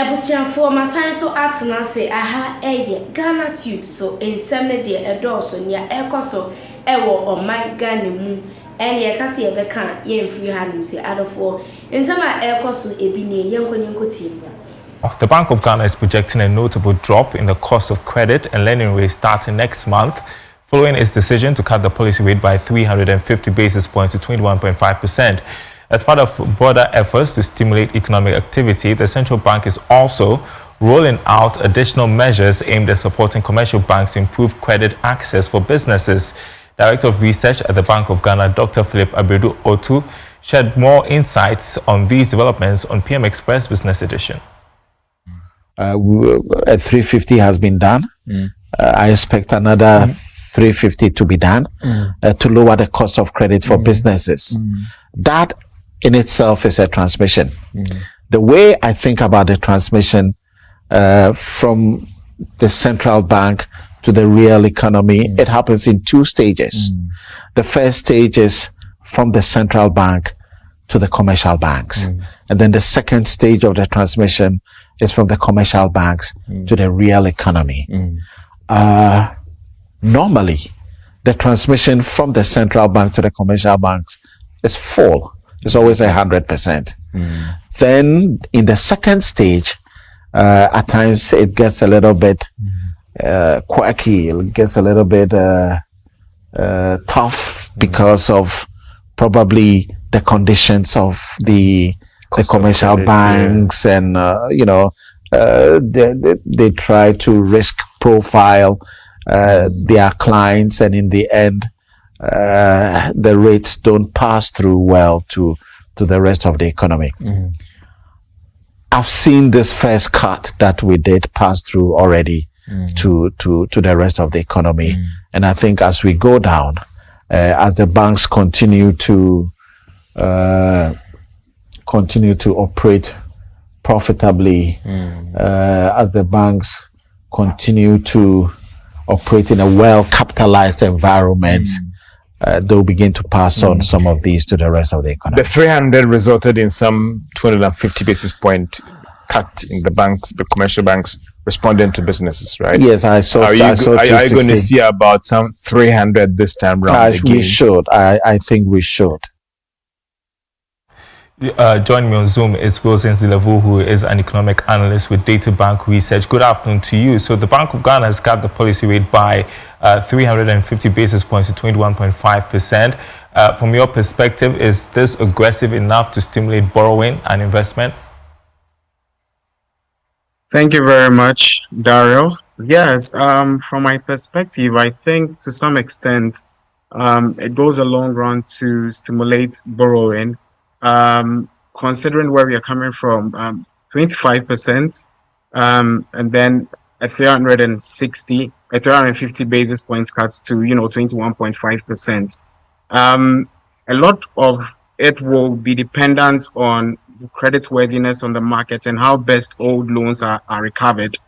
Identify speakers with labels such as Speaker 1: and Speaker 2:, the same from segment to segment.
Speaker 1: Ebusianfo masan so atena se aha Ghanatube so ensem de edoso nia ekoso ewo oman Ghana mu ene ye kase ye beka ye mfiri hanim se adofo ensem a ekoso ebi ne yenkotie.
Speaker 2: The Bank of Ghana is projecting a notable drop in the cost of credit and lending rates starting next month, following its decision to cut the policy rate by 350 basis points to 21.5%. As part of broader efforts to stimulate economic activity, the central bank is also rolling out additional measures aimed at supporting commercial banks to improve credit access for businesses. Director of Research at the Bank of Ghana, Dr. Philip Abedu Otu, shared more insights on these developments on PM Express Business Edition.
Speaker 3: A 350 has been done. I expect another 350 to be done to lower the cost of credit for businesses. That in itself is a transmission. The way I think about the transmission from the central bank to the real economy, it happens in two stages. The first stage is from the central bank to the commercial banks. And then the second stage of the transmission is from the commercial banks to the real economy. Normally, the transmission from the central bank to the commercial banks is full. It's always 100%. Then in the second stage, at times it gets a little bit quirky. It gets a little bit tough because of probably the conditions of the commercial banks, and they try to risk profile their clients, and in the end the rates don't pass through well to the rest of the economy. I've seen this first cut that we did pass through already to the rest of the economy, and I think as we go down, as the banks continue to operate profitably, as the banks continue to operate in a well-capitalized environment, they'll begin to pass on some of these to the rest of the economy.
Speaker 4: The 300 resulted in some 250 basis point cut in the banks, the commercial banks responding to businesses, right?
Speaker 3: Yes, I saw. Are you
Speaker 4: going to see about some 300 this time round again?
Speaker 3: We should. I think we should.
Speaker 2: Joining me on Zoom is Wilson Zilavu, who is an economic analyst with Data Bank Research. Good afternoon to you. So the Bank of Ghana has cut the policy rate by 350 basis points to 21.5%. From your perspective, is this aggressive enough to stimulate borrowing and investment?
Speaker 5: Thank you very much, Daryl. Yes, from my perspective, I think to some extent it goes a long run to stimulate borrowing. Considering where we are coming from, 25%, and then a 350 basis points cuts to 21.5%. A lot of it will be dependent on creditworthiness on the market and how best old loans are recovered.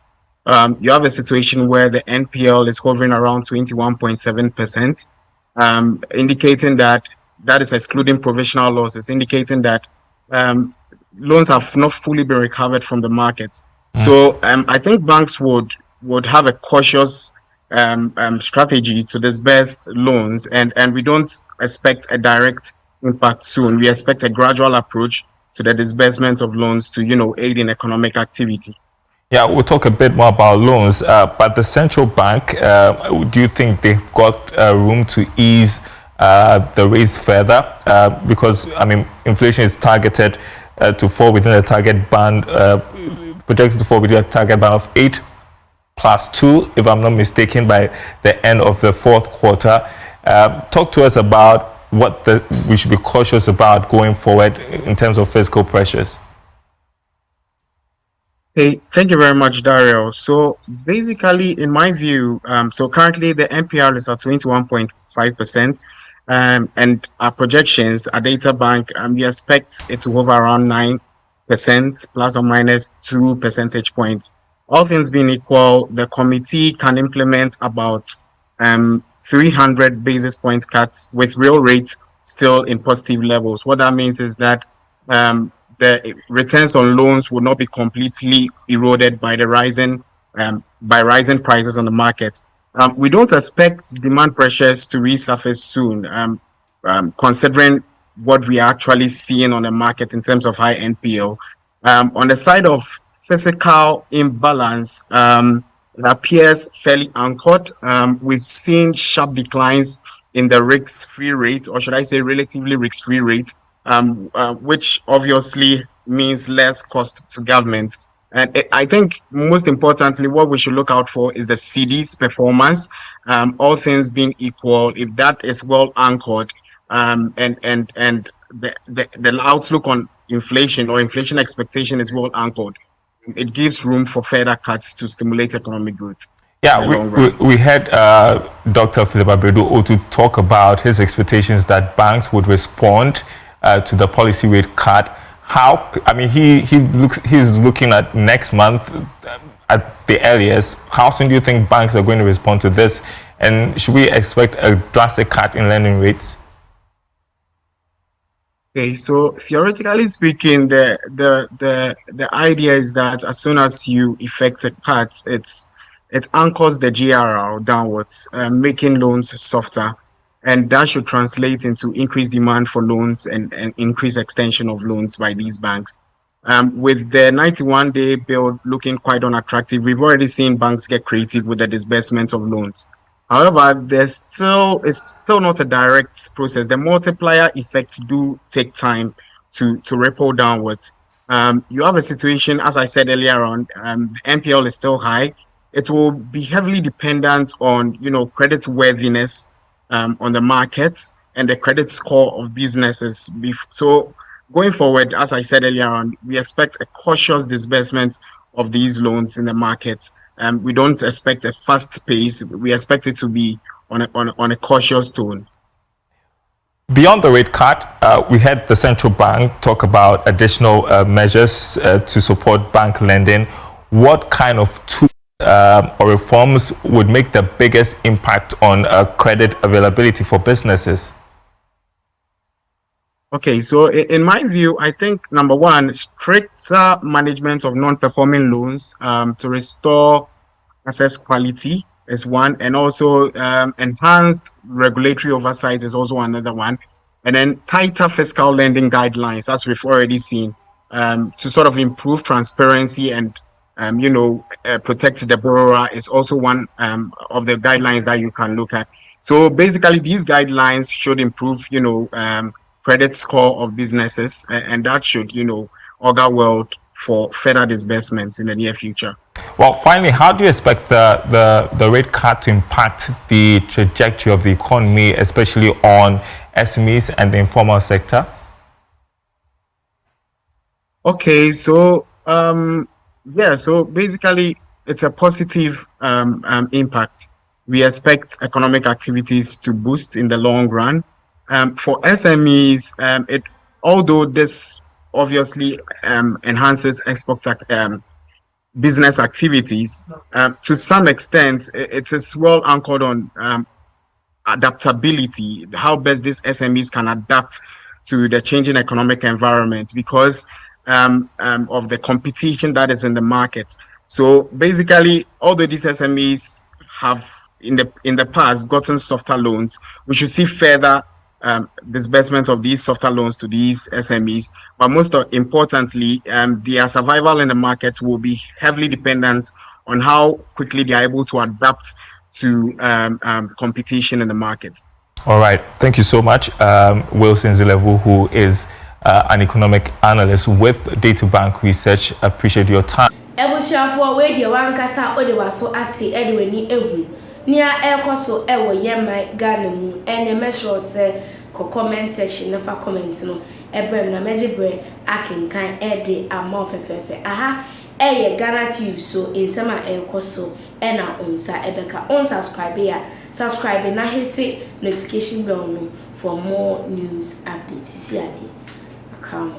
Speaker 5: You have a situation where the NPL is hovering around 21.7%, indicating that is excluding provisional losses, indicating that loans have not fully been recovered from the market. So I think banks would have a cautious strategy to disburse loans, and we don't expect a direct impact soon. We expect a gradual approach to the disbursement of loans to aid in economic activity.
Speaker 2: Yeah, we'll talk a bit more about loans, but the central bank, do you think they've got room to ease the rates further? Because inflation is targeted to fall within the target band, projected to fall within a target band of 8+2, if I'm not mistaken, by the end of the fourth quarter. Talk to us about what we should be cautious about going forward in terms of fiscal pressures.
Speaker 5: Hey, thank you very much, Daryl. So basically, in my view, so currently the NPL is at 21.5%. And our projections at Data Bank, we expect it to hover around 9% plus or minus 2 percentage points. All things being equal, the committee can implement about 300 basis points cuts with real rates still in positive levels. What that means is that the the returns on loans will not be completely eroded by the rising prices on the market. We don't expect demand pressures to resurface soon, considering what we are actually seeing on the market in terms of high NPL. On the side of fiscal imbalance, it appears fairly anchored. We've seen sharp declines in the risk-free rate, or should I say relatively risk-free rate, which obviously means less cost to government. And I think most importantly, what we should look out for is the CD's performance. All things being equal, if that is well anchored, and the outlook on inflation or inflation expectation is well anchored, it gives room for further cuts to stimulate economic growth.
Speaker 2: Yeah, we had Dr. Philip Abredu-Otu talk about his expectations that banks would respond to the policy rate cut. How? I mean, he's looking at next month at the earliest. How soon do you think banks are going to respond to this? And should we expect a drastic cut in lending rates?
Speaker 5: Okay, so theoretically speaking, the idea is that as soon as you effect a cut, it anchors the GRR downwards, making loans softer, and that should translate into increased demand for loans and increased extension of loans by these banks. With the 91-day bill looking quite unattractive, we've already seen banks get creative with the disbursement of loans. However, it's still not a direct process. The multiplier effects do take time to ripple downwards. You have a situation, as I said earlier on, the NPL is still high. It will be heavily dependent on, credit worthiness on the markets and the credit score of businesses. So going forward, as I said earlier on, we expect a cautious disbursement of these loans in the market. We don't expect a fast pace. We expect it to be on a cautious tone.
Speaker 2: Beyond the rate cut, we had the central bank talk about additional measures to support bank lending. What kind of tools or reforms would make the biggest impact on credit availability for businesses?
Speaker 5: Okay, so in my view, I think number one, stricter management of non-performing loans to restore asset quality is one, and also enhanced regulatory oversight is also another one, and then tighter fiscal lending guidelines, as we've already seen, to sort of improve transparency and protect the borrower is also one of the guidelines that you can look at. So basically, these guidelines should improve, credit score of businesses, and that should, augur well for further disbursements in the near future.
Speaker 2: Well, finally, how do you expect the rate cut to impact the trajectory of the economy, especially on SMEs and the informal sector?
Speaker 5: Okay, so so basically it's a positive impact. We expect economic activities to boost in the long run. For SMEs, although this obviously enhances export business activities, to some extent it is well anchored on adaptability, how best these SMEs can adapt to the changing economic environment because of the competition that is in the market. So basically, although these SMEs have in the past gotten softer loans, we should see further disbursement of these softer loans to these SMEs. But most importantly, their survival in the market will be heavily dependent on how quickly they are able to adapt to competition in the market.
Speaker 2: All right. Thank you so much, Wilson Zilevu, who is an economic analyst with DataBank Research. Appreciate your time.
Speaker 1: Nia ekoso ewo yema Ghana mu ene mesho se ko comment section na fa comment no ebrem na mejebre akenkan ede ama ofefefe aha eye Ghanatube so insema ekoso ena onsa ebeka unsubscribe ya subscribe na hit notification bell no for more news updates see ade akamo.